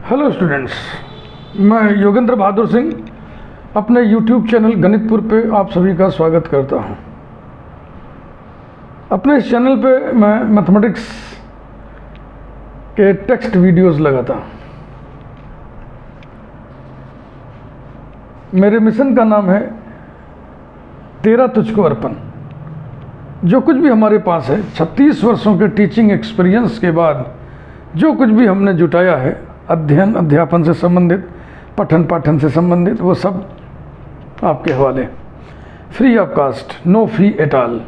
Hello students, मैं योगेंद्र बहादुर सिंह अपने YouTube channel गणितपुर पे आप सभी का स्वागत करता हूं। अपने इस चैनल पे मैं मैथमेटिक्स के टेक्स्ट वीडियोस लगाता हूं। मेरे मिशन का नाम है तेरा तुझको अर्पण। जो कुछ भी हमारे पास है 36 वर्षों के टीचिंग एक्सपीरियंस के बाद जो कुछ भी हमने जुटाया है, अध्ययन अध्यापन से संबंधित, पठन पाठन से संबंधित, वो सब आपके हवाले, free of cost, no fee at all.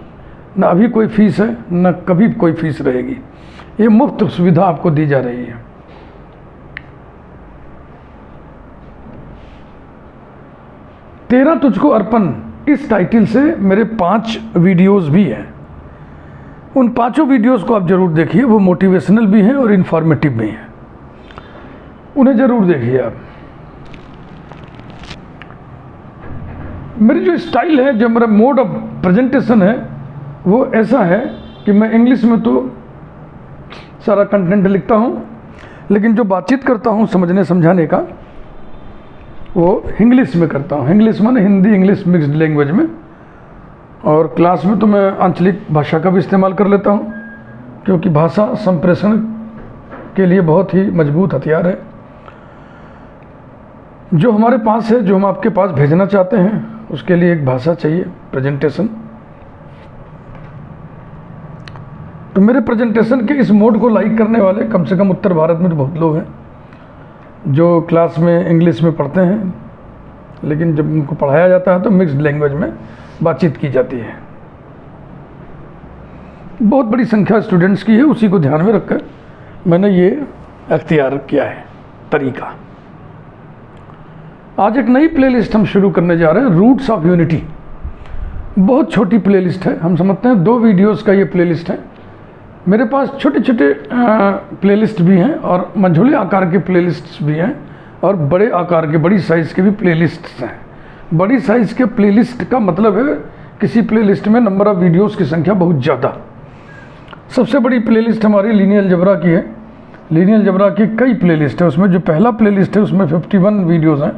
न अभी कोई फीस है, न कभी कोई फीस रहेगी। ये मुफ्त सुविधा आपको दी जा रही है। तेरा तुझको अर्पण इस टाइटल से मेरे 5 वीडियोस भी हैं। उन 5 वीडियोस को आप जरूर देखिए। वो मोटिवेशनल भी हैं और इन्फॉर्मेटिव भी हैं। उन्हें जरूर देखिए आप। मेरी जो स्टाइल है, जो मेरा मोड ऑफ प्रेजेंटेशन है, वो ऐसा है कि मैं इंग्लिश में तो सारा कंटेंट लिखता हूँ, लेकिन जो बातचीत करता हूँ समझने समझाने का, वो इंग्लिश में करता हूँ। इंग्लिश माने हिंदी इंग्लिश मिक्स्ड लैंग्वेज में। और क्लास में तो मैं आंचलिक भाषा का भी इस्तेमाल कर लेता हूँ, क्योंकि भाषा संप्रेषण के लिए बहुत ही मजबूत हथियार है। जो हमारे पास है, जो हम आपके पास भेजना चाहते हैं, उसके लिए एक भाषा चाहिए, प्रेजेंटेशन। तो मेरे प्रेजेंटेशन के इस मोड को लाइक करने वाले कम से कम उत्तर भारत में तो बहुत लोग हैं, जो क्लास में इंग्लिश में पढ़ते हैं, लेकिन जब उनको पढ़ाया जाता है तो मिक्स्ड लैंग्वेज में बातचीत की जाती है। बहुत बड़ी संख्या स्टूडेंट्स की है। उसी को ध्यान में रखकर मैंने ये अख्तियार किया है तरीका। आज एक नई प्लेलिस्ट हम शुरू करने जा रहे हैं, रूट्स ऑफ यूनिटी। बहुत छोटी प्लेलिस्ट है, हम समझते हैं 2 वीडियोस का ये प्लेलिस्ट है। मेरे पास छोटे छोटे प्लेलिस्ट भी हैं और मंझोले आकार के प्लेलिस्ट्स भी हैं, और बड़े आकार के, बड़ी साइज़ के भी प्लेलिस्ट्स हैं। बड़ी साइज़ के प्लेलिस्ट का मतलब है किसी प्लेलिस्ट में नंबर ऑफ वीडियोस की संख्या बहुत ज़्यादा। सबसे बड़ी प्लेलिस्ट हमारी लीनियर अलजेब्रा की है। लीनियर अलजेब्रा की कई प्लेलिस्ट है। उसमें जो पहला प्लेलिस्ट है उसमें 51 वीडियोज़ हैं,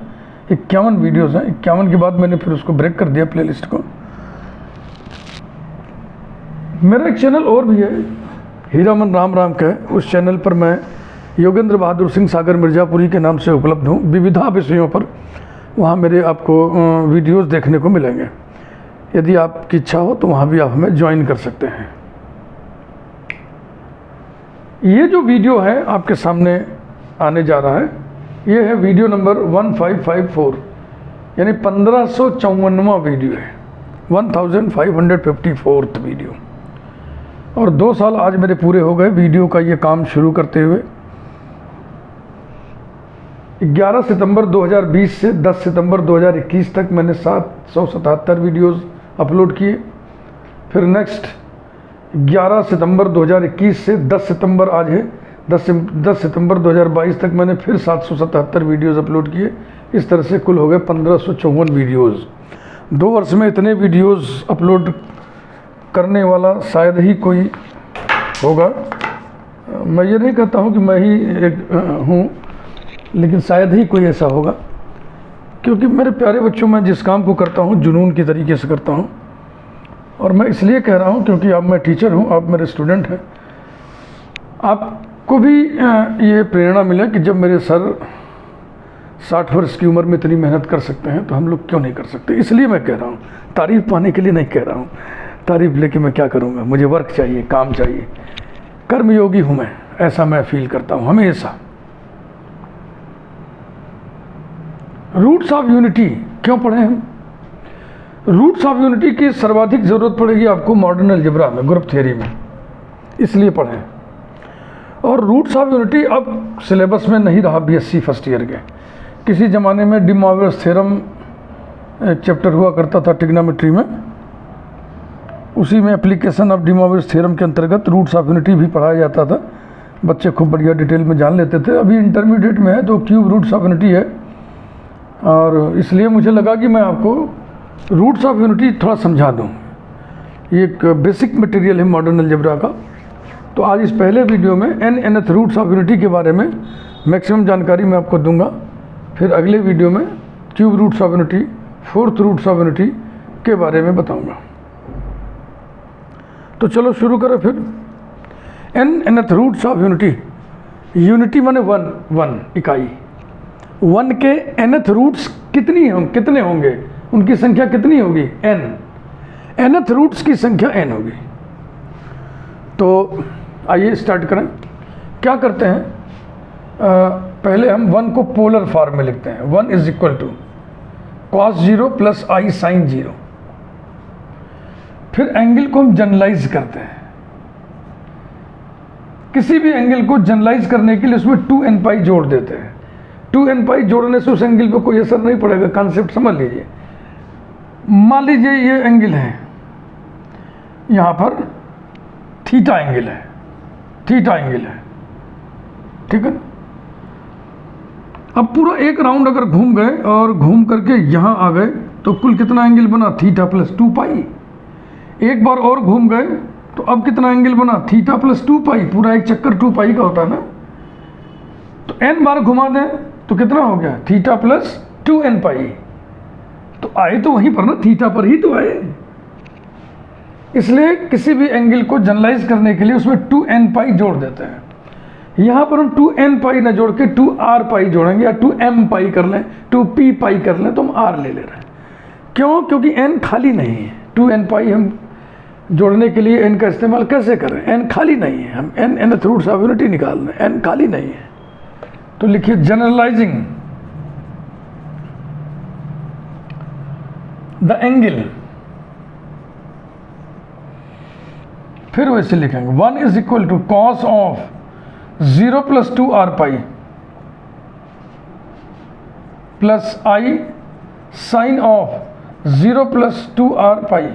51 वीडियोज़ हैं। 51 के बाद मैंने फिर उसको ब्रेक कर दिया प्लेलिस्ट को। मेरा एक चैनल और भी है, हीरामन राम का है। उस चैनल पर मैं योगेंद्र बहादुर सिंह सागर मिर्ज़ापुरी के नाम से उपलब्ध हूँ। विविधा विषयों पर वहाँ मेरे आपको वीडियोस देखने को मिलेंगे। यदि आपकी इच्छा हो तो वहाँ भी आप हमें ज्वाइन कर सकते हैं। ये जो वीडियो है आपके सामने आने जा रहा है, ये है वीडियो नंबर 1554, यानी 1554वां वीडियो है, 1554th वीडियो। और 2 साल आज मेरे पूरे हो गए वीडियो का ये काम शुरू करते हुए। 11 सितंबर 2020 से 10 सितंबर 2021 तक मैंने 777 वीडियोस अपलोड किए। फिर नेक्स्ट 11 सितंबर 2021 से 10 सितंबर आज है, 10 सितंबर 2022 तक मैंने फिर 777 वीडियोस अपलोड किए। इस तरह से कुल हो गए 1554 वीडियोस। 2 वर्ष में इतने वीडियोस अपलोड करने वाला शायद ही कोई होगा। मैं ये नहीं कहता हूँ कि मैं ही एक हूँ, लेकिन शायद ही कोई ऐसा होगा, क्योंकि मेरे प्यारे बच्चों, मैं जिस काम को करता हूँ जुनून की तरीके से करता हूँ। और मैं इसलिए कह रहा हूँ क्योंकि अब मैं टीचर हूँ, आप मेरे स्टूडेंट हैं। आपको भी ये प्रेरणा मिले कि जब मेरे सर 60 वर्ष की उम्र में इतनी मेहनत कर सकते हैं तो हम लोग क्यों नहीं कर सकते। इसलिए मैं कह रहा हूँ, तारीफ़ पाने के लिए नहीं कह रहा हूँ। तारीफ़ लेके मैं क्या करूँगा, मुझे वर्क चाहिए, काम चाहिए। कर्मयोगी हूँ मैं, ऐसा मैं फील करता हूँ हमेशा। रूट्स ऑफ यूनिटी क्यों पढ़ें हम? रूट्स ऑफ यूनिटी की सर्वाधिक ज़रूरत पड़ेगी आपको मॉडर्न अलजेब्रा में, ग्रुप थ्योरी में, इसलिए पढ़ें। और रूट्स ऑफ यूनिटी अब सिलेबस में नहीं रहा बीएससी फर्स्ट ईयर के। किसी ज़माने में डी मॉर्गन्स थ्योरम एक चैप्टर हुआ करता था ट्रिग्नोमेट्री में, उसी में application of D Morgan's theorem के अंतर्गत रूट्स ऑफ यूनिटी भी पढ़ाया जाता था। बच्चे खूब बढ़िया डिटेल में जान लेते थे। अभी इंटरमीडिएट में है तो क्यूब रूट्स ऑफ यूनिटी है, और इसलिए मुझे लगा कि मैं आपको रूट्स ऑफ यूनिटी थोड़ा समझा दूं। ये एक बेसिक मटेरियल है मॉडर्न अलजेब्रा का। तो आज इस पहले वीडियो में nth रूट्स ऑफ यूनिटी के बारे में मैक्सिमम जानकारी मैं आपको दूंगा। फिर अगले वीडियो में cube roots of unity, fourth roots of unity के बारे में बताऊंगा। तो चलो शुरू करें फिर। nth roots of unity, unity माने वन इकाई। वन के nth रूट्स कितने होंगे, उनकी संख्या कितनी होगी, nth रूट्स की संख्या n होगी। तो आइए स्टार्ट करें। क्या करते हैं, पहले हम वन को पोलर फॉर्म में लिखते हैं। 1 is equal to cos 0 plus i sine 0। फिर एंगल को हम जनरलाइज करते हैं। किसी भी एंगल को जनरलाइज करने के लिए उसमें 2n पाई जोड़ देते हैं। 2n पाई जोड़ने से उस एंगल पे कोई असर नहीं पड़ेगा। कॉन्सेप्ट समझ लीजिए। मान लीजिए ये एंगल है, यहाँ पर थीटा एंगल है, ठीक है। अब पूरा एक राउंड अगर घूम गए और घूम करके यहाँ आ गए तो कुल कितना एंगल बना, थीटा प्लस 2 पाई। एक बार और घूम गए तो अब कितना एंगल बना, थीटा प्लस 2 पाई। पूरा एक चक्कर 2 पाई का होता है ना। तो n बार घुमा दें तो कितना हो गया, थीटा प्लस 2n पाई। तो आए तो वहीं पर ना, थीटा पर ही तो आए। इसलिए किसी भी एंगल को जनरलाइज करने के लिए उसमें 2n पाई जोड़ देते हैं। यहाँ पर हम 2n पाई ना जोड़ के 2r पाई जोड़ेंगे, या 2m पाई कर लें, 2p पाई कर लें, तो हम r ले रहे हैं। क्यों? क्योंकि n खाली नहीं है। 2n पाई हम जोड़ने के लिए n का इस्तेमाल कैसे करें, n खाली नहीं है। हम nth रूट्स ऑफ यूनिटी निकाल रहे हैं, n खाली नहीं है। तो लिखिए जनरलाइजिंग द एंगल, फिर वैसे लिखेंगे 1 is equal to cos of 0 plus 2r pi plus i sine of 0 plus 2r pi.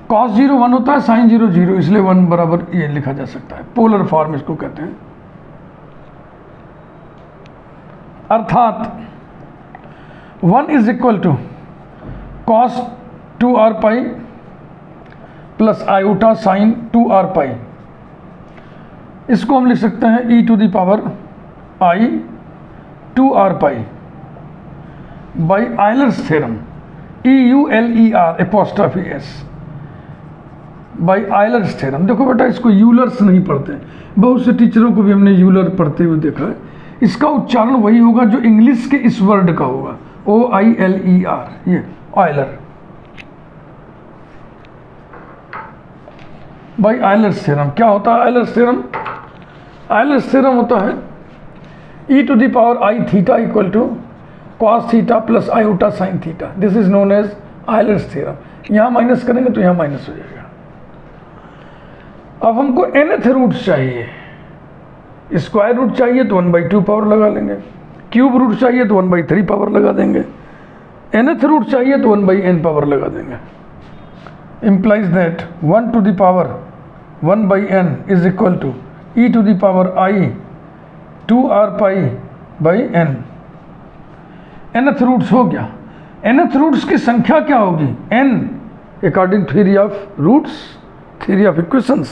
Cos 0 1 होता है, साइन 0 0, इसलिए 1 बराबर ये लिखा जा सकता है। पोलर फॉर्म इसको कहते हैं। अर्थात 1 is equal to cos 2r pi plus iota sine 2r pi. इसको हम लिख सकते हैं e to the power i 2r pi by Euler's theorem, EULER apostrophe S, by Euler's theorem. देखो बेटा, इसको यूलर्स नहीं पढ़ते, बहुत से टीचरों को भी हमने यूलर पढ़ते हुए देखा है। इसका उच्चारण वही होगा जो इंग्लिश के इस वर्ड का होगा, OILER, ये आयलर, बाई आयलर्स थ्योरम। क्या होता है आयलर्स थ्योरम? आयलर्स थ्योरम होता है e to the power i theta equal to cos theta plus iota sine theta. This is known as Euler's theorem. यहाँ माइनस करेंगे तो यहाँ माइनस हो जाएगा। अब हमको nth रूट चाहिए। स्क्वायर रूट चाहिए तो 1/2 पावर लगा लेंगे, क्यूब रूट चाहिए तो 1/3 पावर लगा देंगे, nth रूट चाहिए तो 1/n पावर लगा देंगे। implies that 1 to the power 1/n is equal to e to the power I 2r pi by n। nth roots हो गया। nth रूट्स की संख्या क्या होगी, n, according theory of roots, theory of equations.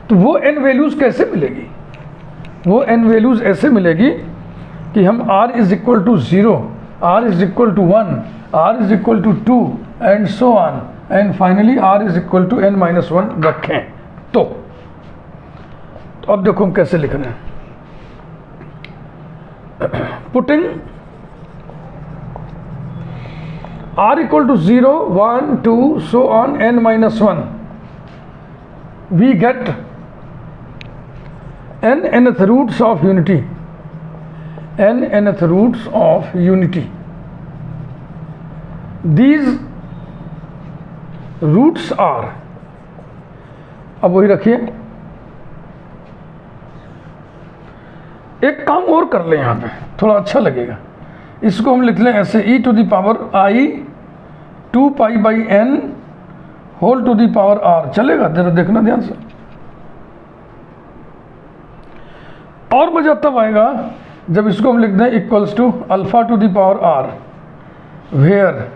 तो वो n वैल्यूज कैसे मिलेगी? वो n वैल्यूज ऐसे मिलेगी कि हम r is equal to 0, r is equal to 1, r is equal to 2 and so on, and finally r is equal to n-1 रखें। तो अब देखो हम कैसे लिख रहे हैं। Putting r equal to 0, 1, 2 so on n-1, we get nth roots of unity, nth roots of unity. these roots are, अब वही रखिए। एक काम और कर लें यहाँ पे, थोड़ा अच्छा लगेगा। इसको हम लिख लें ऐसे, e to the power i 2 pi by n whole to the power r। चलेगा? जरा देखना ध्यान से। और मजा तब आएगा जब इसको हम लिख दें equals to alpha to the power r, where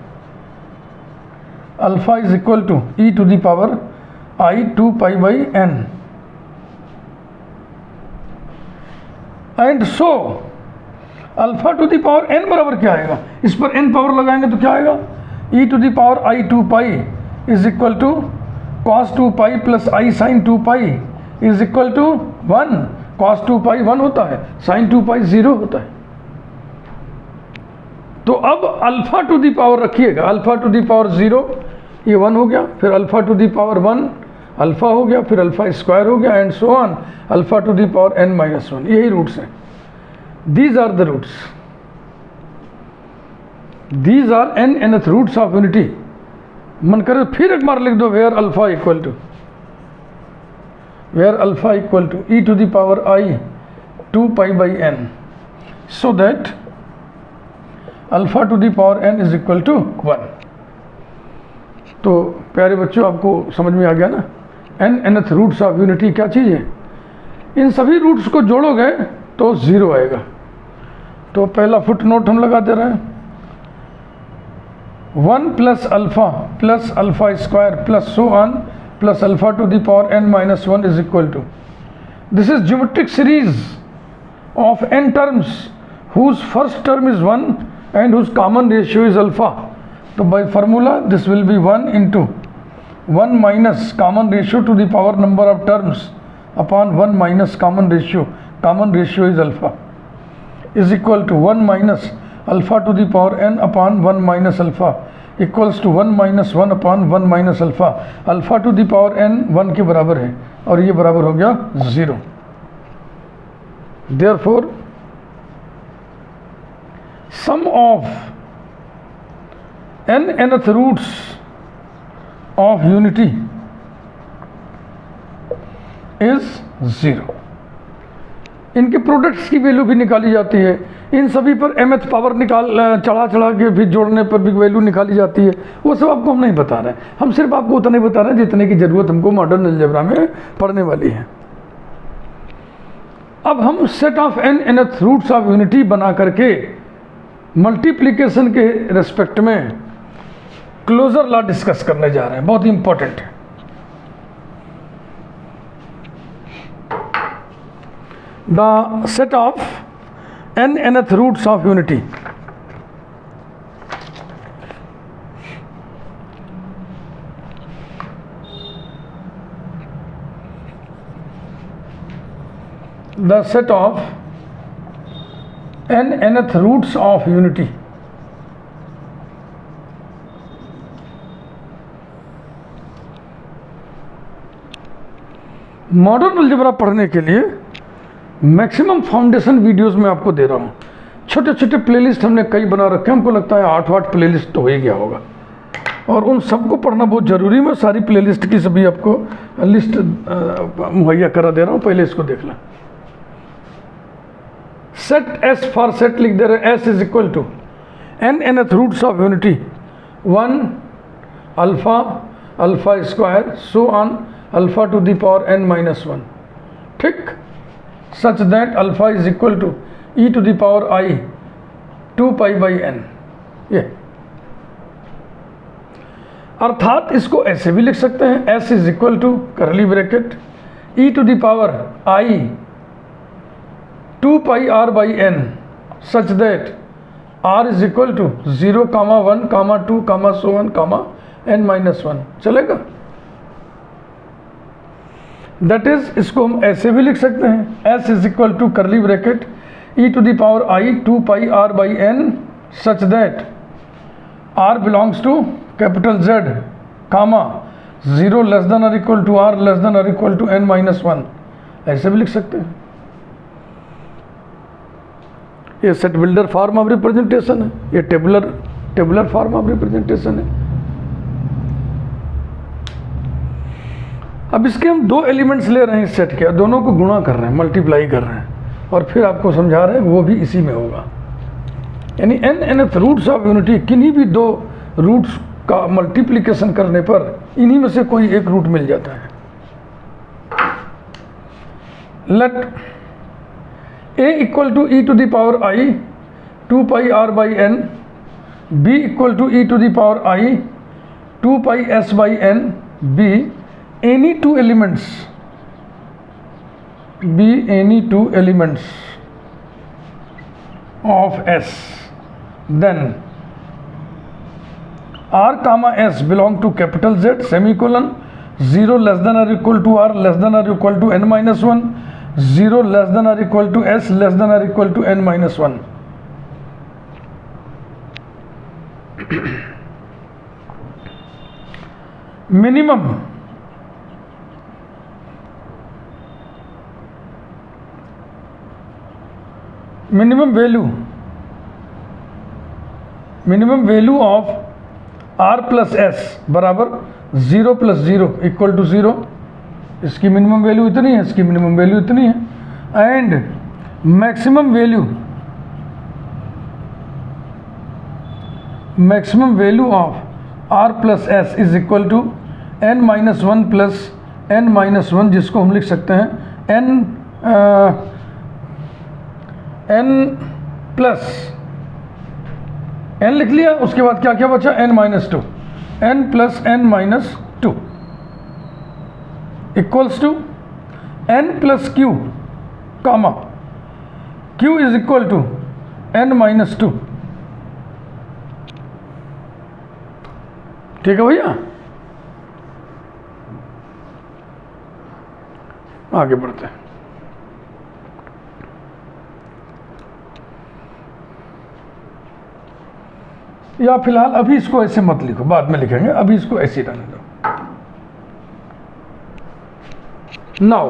alpha is equal to e to the power i 2 pi by n। And so alpha to the power n बराबर क्या आएगा, इस पर n पावर लगाएंगे तो क्या आएगा, e to the power i 2 pi is equal to cos 2 pi plus i sine 2 pi is equal to 1। cos 2 pi 1 होता है, साइन 2 पाई 0 होता है। तो अब अल्फा टू दी पावर रखिएगा, अल्फा टू दी पावर 0 ये 1 हो गया, फिर alpha to the power 1 alpha हो गया, फिर अल्फा स्क्वायर हो गया and so on alpha to the power n minus 1। यही रूट्स हैं, these are the roots, these are nth roots of unity. मन करे फिर एक बार लिख दो, where alpha equal to e to the power i 2 pi by n, so that alpha to the power n is equal to 1। तो प्यारे बच्चों आपको समझ में आ गया ना, nth रूट्स ऑफ यूनिटी क्या चीज़ है। इन सभी रूट्स को जोड़ोगे तो 0 आएगा। तो पहला फुट नोट हम लगा दे रहे हैं, 1 plus alpha square plus so on plus alpha to the power n minus 1 is equal to, this is geometric series of n terms whose first term is 1 and whose common ratio is alpha. So by formula this will be 1 into 1 minus common ratio to the power number of terms upon 1 minus common ratio is alpha is equal to 1 minus alpha to the power n upon 1 minus alpha equals to 1 minus 1 upon 1 minus alpha। alpha to the power n 1 के बराबर है और ये बराबर हो गया 0। therefore sum of nth roots of unity is 0। इनके products की वैल्यू भी निकाली जाती है, इन सभी पर mth पावर चढ़ा के भी जोड़ने पर भी वैल्यू निकाली जाती है। वो सब आपको हम नहीं बता रहे हैं, हम सिर्फ आपको उतना ही बता रहे हैं जितने की ज़रूरत हमको मॉडर्न अलजेब्रा में पढ़ने वाली है। अब हम set of nth roots of unity बना करके मल्टीप्लिकेशन के रेस्पेक्ट में क्लोजर लॉ डिस्कस करने जा रहे हैं, बहुत ही इंपॉर्टेंट है। The set of nth roots of unity, the set of nth roots of unity modern algebra पढ़ने के लिए मैक्सिमम फाउंडेशन वीडियोस में आपको दे रहा हूँ। छोटे छोटे प्लेलिस्ट हमने कई बना रखे हैं, हमको लगता है 8 प्लेलिस्ट तो हो ही गया होगा और उन सबको पढ़ना बहुत ज़रूरी है। मैं सारी प्लेलिस्ट की सभी आपको लिस्ट मुहैया करा दे रहा हूँ, पहले इसको देख लें। सेट एस फॉर सेट लिख दे रहे हैं, S is equal to nth roots of unity 1 alpha square so on alpha to the power n minus 1, ठीक, such that alpha is equal to e to the power i 2 pi by n। ये अर्थात इसको ऐसे भी लिख सकते हैं, s is equal to curly bracket e to the power i 2 pi r by n such that r is equal to 0, 1, 2, so on, n minus 1। चलेगा? That is, इसको हम ऐसे भी लिख सकते हैं, s is equal to curly bracket e to the power i 2 pi r by n such that r belongs to capital Z, 0 less than और equal to r less than और equal to n minus 1। ऐसे भी लिख सकते हैं। ये set builder form of representation है, ये टेबुलर फॉर्म ऑफ रिप्रेजेंटेशन है। अब इसके हम 2 एलिमेंट्स ले रहे हैं इस सेट के, दोनों को गुणा कर रहे हैं, मल्टीप्लाई कर रहे हैं और फिर आपको समझा रहे हैं वो भी इसी में होगा। यानी nth रूट्स ऑफ यूनिटी किन्हीं भी 2 रूट्स का मल्टीप्लिकेशन करने पर इन्हीं में से कोई एक रूट मिल जाता है। Let a equal to e to the power i 2 pi r by n, b equal to e to the power i 2 pi s by n, b any 2 elements of S, then R comma S belong to capital Z, semicolon, 0 less than or equal to R less than or equal to n minus 1, 0 less than or equal to S less than or equal to n minus 1. Minimum value of R plus S बराबर 0 plus 0 equal to 0. इसकी minimum value इतनी है, इसकी minimum value इतनी है. And maximum value of R plus S is equal to n minus 1 plus n minus 1, जिसको हम लिख सकते हैं n प्लस n लिख लिया. उसके बाद क्या क्या बचा, n minus 2, n plus n minus 2 equals to n plus q comma q is equal to n minus 2. ठीक है भैया, आगे बढ़ते हैं. या फिलहाल अभी इसको ऐसे मत लिखो, बाद में लिखेंगे, अभी इसको ऐसे ही रहने दो. नाउ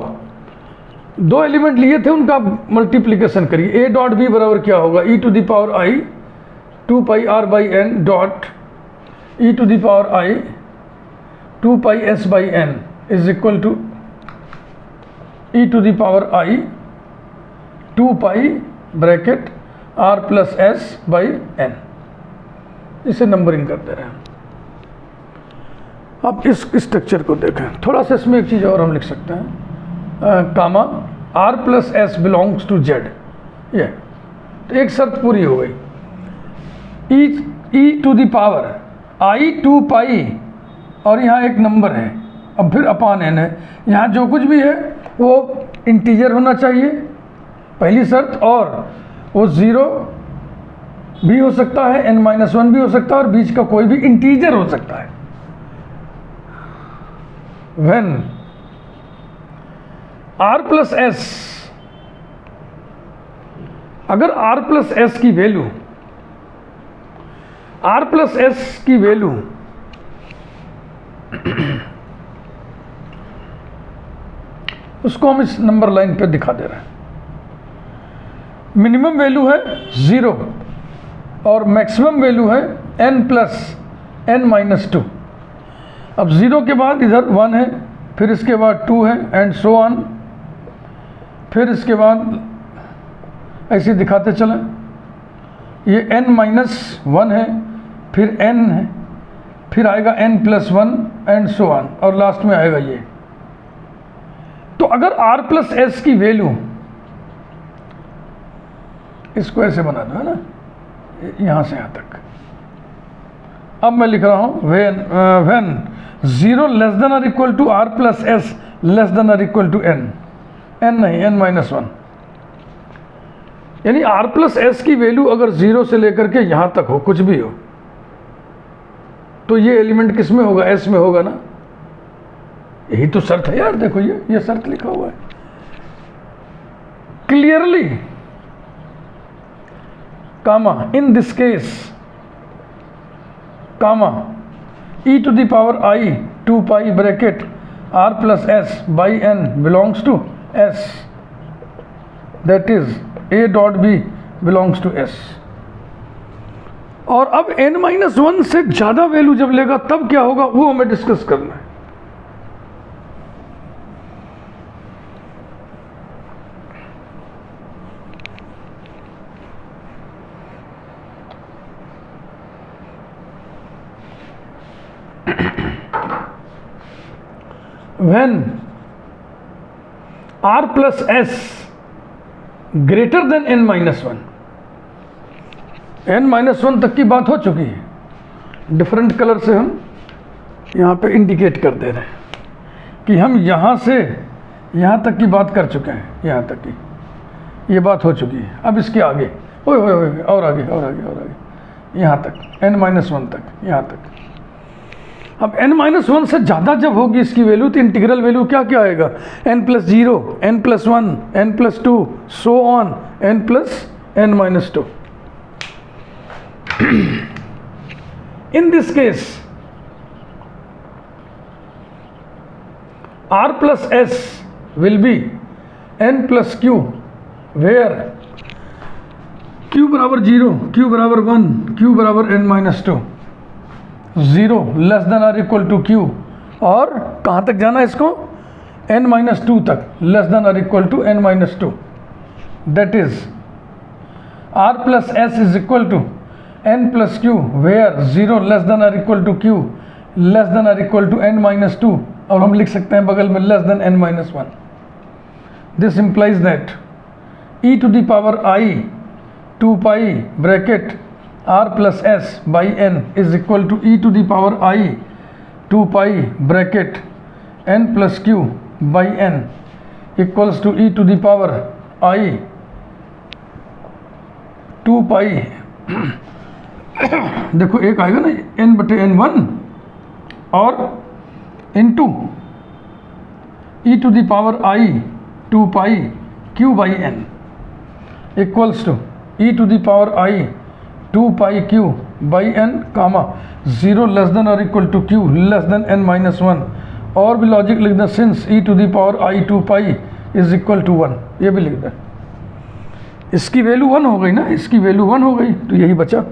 दो एलिमेंट लिए थे, उनका मल्टीप्लिकेशन करिए. a डॉट बी बराबर क्या होगा, e to the power i 2 pi r by n dot e to the power i 2 pi s by n is equal to e to the power i 2 pi bracket r plus s by n. इसे numbering करते रहे. अब इस structure को देखें थोड़ा सा. इसमें एक चीज़ और हम लिख सकते हैं, comma r plus s belongs to Z. ये तो एक शर्त पूरी हो गई. e to the power i 2 pi और यहाँ एक नंबर है, अब फिर अपान n है. यहाँ जो कुछ भी है वो इंटीजर होना चाहिए, पहली शर्त, और वो 0 भी हो सकता है, n माइनस 1 भी हो सकता है, और बीच का कोई भी इंटीजर हो सकता है. When r प्लस एस, अगर r प्लस एस की वैल्यू, r प्लस एस की वैल्यू उसको हम इस नंबर लाइन पे दिखा दे रहे हैं. मिनिमम वैल्यू है 0 और मैक्सिमम वैल्यू है n प्लस n माइनस 2. अब 0 के बाद इधर 1 है, फिर इसके बाद 2 है, एंड सो ऑन. फिर इसके बाद ऐसे दिखाते चलें. ये n माइनस 1 है, फिर n है, फिर आएगा n plus 1 and so on, और लास्ट में आएगा ये. तो अगर r प्लस एस की वैल्यू, इसको ऐसे बना दो, है ना, यहाँ से यहाँ तक. अब मैं लिख रहा हूँ व्हेन 0 लेस देन और equal to r plus s less than और इक्वल टू n नहीं, n माइनस 1. यानी r प्लस एस की वैल्यू अगर 0 से लेकर के यहाँ तक हो, कुछ भी हो, तो ये एलिमेंट किस में होगा, s में होगा ना. यही तो शर्त है यार. देखो ये शर्त लिखा हुआ है clearly. Comma in this case, comma e to the power i 2 pi bracket r plus s by n belongs to s, that is a dot b belongs to s. और अब n माइनस 1 से ज़्यादा value जब लेगा तब क्या होगा, वो हमें डिस्कस करना है. When r plus s greater than n minus 1, n minus 1 तक की बात हो चुकी है. डिफरेंट कलर से हम यहाँ पे इंडिकेट कर दे रहे हैं कि हम यहाँ से यहाँ तक की बात कर चुके हैं. यहाँ तक की ये बात हो चुकी है. अब इसके आगे ओए ओए ओए, और आगे और आगे और आगे, यहाँ तक n-1 तक, यहाँ तक। अब n-1 से ज़्यादा जब होगी इसकी वैल्यू तो इंटीग्रल वैल्यू क्या क्या आएगा, n+0, n+1, n+2, so on n+n-2। In this case, r plus s will be n plus q, where q बराबर 0, q बराबर 1, q बराबर n-2, 0 less than or equal to q, और कहाँ तक जाना है इसको, n-2 तक, less than or equal to n-2। That is r plus s is equal to n plus q, where 0 less than or equal to q, less than or equal to n-2, और हम लिख सकते हैं बगल में less than n-1। This implies that e to the power i 2 pi bracket r plus s by n is equal to e to the power i 2 pi bracket n plus q by n equals to e to the power i 2 pi देखो एक आएगा ना n/n1 और into e to the power i 2 pi q by n equals to e to the power i 2 pi q by n comma 0 less than और equal to q less than n-1, और भी logic लिख दें, since e to the power i 2 pi is equal to 1, ये भी लिख दें। इसकी वैल्यू 1 हो गई ना, इसकी वैल्यू 1 हो गई, तो यही बचा।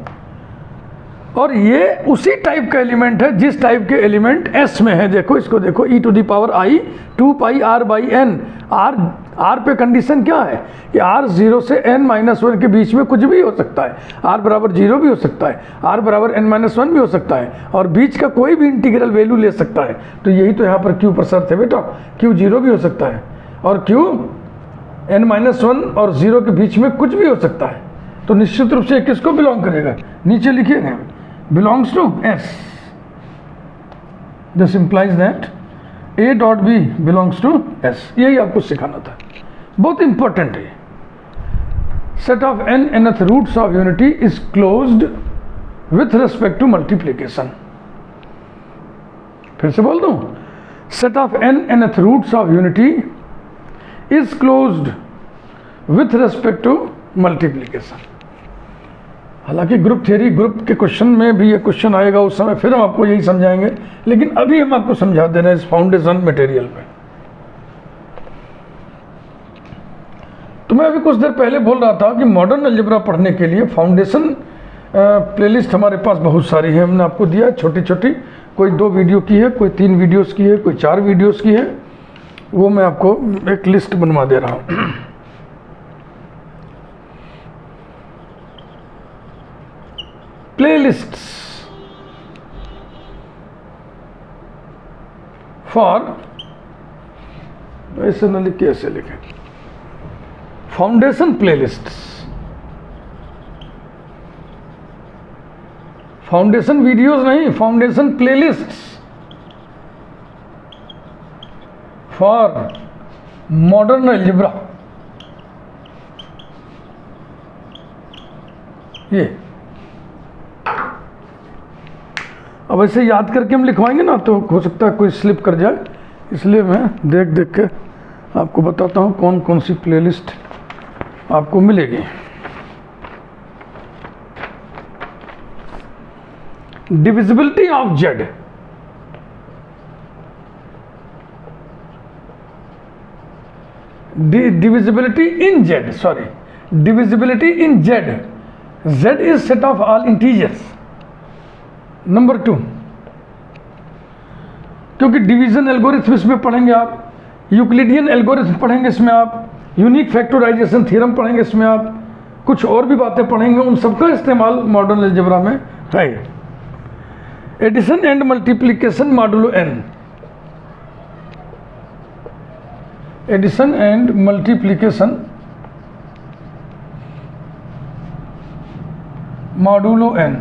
और ये उसी टाइप का एलिमेंट है जिस टाइप के एलिमेंट S में है। देखो इसको देखो, e to the power i 2 pi r by n, r पे कंडीशन क्या है कि r 0 से n-1 के बीच में कुछ भी हो सकता है, r बराबर 0 भी हो सकता है, r बराबर n-1 भी हो सकता है, और बीच का कोई भी इंटीग्रल वैल्यू ले सकता है। तो यही तो यहाँ पर q पर शर्त है बेटा, q 0 भी हो सकता है और q n-1 और 0 के बीच में कुछ भी हो सकता है। तो निश्चित रूप से किसको बिलोंग करेगा, नीचे लिखिएगा belongs to S. This implies that A dot B belongs to S. यही आपको सिखाना था, बहुत इंपॉर्टेंट है। Set of n nth roots of unity is closed with respect to multiplication. फिर से बोल दूं, set of n nth roots of unity is closed with respect to multiplication. हालांकि ग्रुप थ्योरी ग्रुप के क्वेश्चन में भी ये क्वेश्चन आएगा, उस समय फिर हम आपको यही समझाएंगे, लेकिन अभी हम आपको समझा दे रहे हैं इस फाउंडेशन मटेरियल में। तो मैं अभी कुछ देर पहले बोल रहा था कि मॉडर्न अलजेब्रा पढ़ने के लिए फाउंडेशन प्लेलिस्ट हमारे पास बहुत सारी है, हमने आपको दिया है छोटी छोटी, कोई 2 वीडियो की है, कोई 3 वीडियोस की है, कोई 4 वीडियोस की है, वो मैं आपको एक लिस्ट बनवा दे रहा हूँ। playlists for, ऐसे न लिखे ऐसे लिखे, फाउंडेशन प्लेलिस्ट्स, फाउंडेशन वीडियोस नहीं, foundation playlists for modern algebra. ये अब ऐसे याद करके हम लिखवाएंगे ना तो हो सकता है कोई स्लिप कर जाए, इसलिए मैं देख देख के आपको बताता हूँ कौन कौन सी प्लेलिस्ट आपको मिलेगी। Divisibility of Z, divisibility in Z, sorry, divisibility in Z. Z is set of all integers. Number 2, क्योंकि डिवीजन एल्गोरिथम इसमें पढ़ेंगे आप, यूक्लिडियन एल्गोरिथम पढ़ेंगे इसमें आप, यूनिक फैक्टराइजेशन थ्योरम पढ़ेंगे इसमें आप, कुछ और भी बातें पढ़ेंगे, उन सबका इस्तेमाल मॉडर्न अलजेब्रा में है। Addition and multiplication modulo n, addition and multiplication modulo n,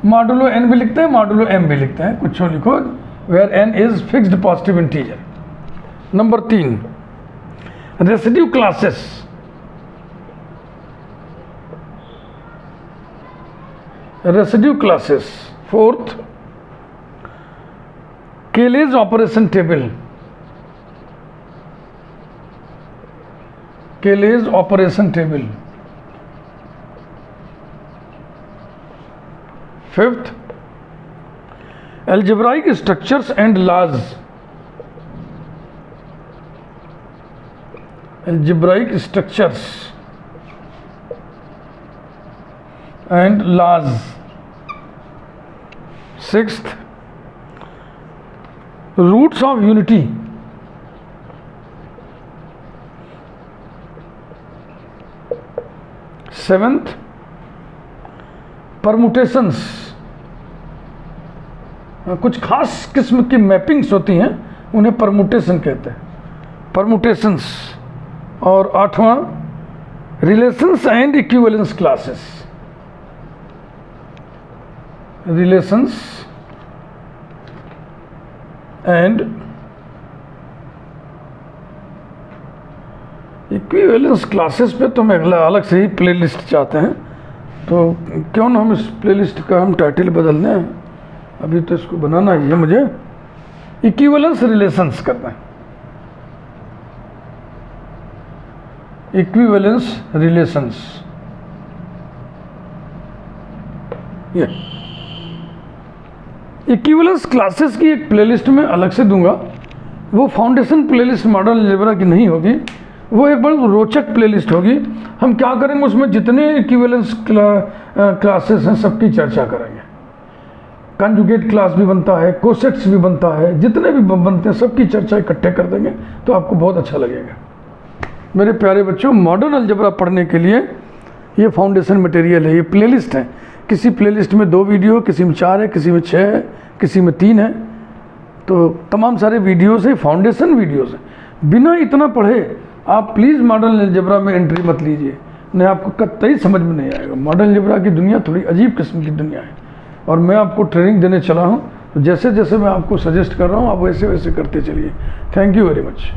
modulo n भी लिखते हैं, मॉडुलो m भी लिखते हैं, कुछ लिखो, where n is fixed positive integer. Number 3, residue classes, residue classes. Fourth, Cayley's operation table, Cayley's operation table. Fifth, algebraic structures and laws, algebraic structures and laws. Sixth, roots of unity, seventh, permutations, कुछ खास किस्म की mappings होती हैं उन्हें permutation कहते हैं, permutations. और आठवां, relations and equivalence classes, relations and equivalence classes पे तो मैं अगला अलग से ही प्लेलिस्ट चाहते हैं, तो क्यों ना हम इस प्लेलिस्ट का हम टाइटल बदल दें। अभी तो इसको बनाना ही है मुझे, इक्विवेलेंस रिलेशंस करना है, इक्विवेलेंस रिलेशंस। ये इक्विवेलेंस क्लासेस की एक प्लेलिस्ट में अलग से दूंगा, वो फाउंडेशन प्लेलिस्ट मॉडर्न अलजेब्रा की नहीं होगी, वो एक बड़ी रोचक प्लेलिस्ट होगी। हम क्या करेंगे, उसमें जितने इक्विवेलेंस क्लासेस हैं सबकी चर्चा करेंगे। कंजुगेट क्लास भी बनता है, कोसेट्स भी बनता है, जितने भी बनते हैं सबकी चर्चा इकट्ठे कर देंगे तो आपको बहुत अच्छा लगेगा। मेरे प्यारे बच्चों, मॉडर्न अलजेब्रा पढ़ने के लिए ये फाउंडेशन मटेरियल है, ये प्लेलिस्ट है। किसी प्लेलिस्ट में 2 वीडियो, किसी में 4 है, किसी में 6 है, किसी में 3 है, तो तमाम सारे वीडियोस है, फाउंडेशन वीडियोस है। बिना इतना पढ़े आप प्लीज़ मॉडर्न अलजेब्रा में एंट्री मत लीजिए, नहीं आपको कतई समझ में नहीं आएगा। मॉडर्न अलजेब्रा की दुनिया थोड़ी अजीब किस्म की दुनिया है, और मैं आपको ट्रेनिंग देने चला हूँ, तो जैसे जैसे मैं आपको सजेस्ट कर रहा हूँ आप वैसे वैसे करते चलिए। Thank you very much.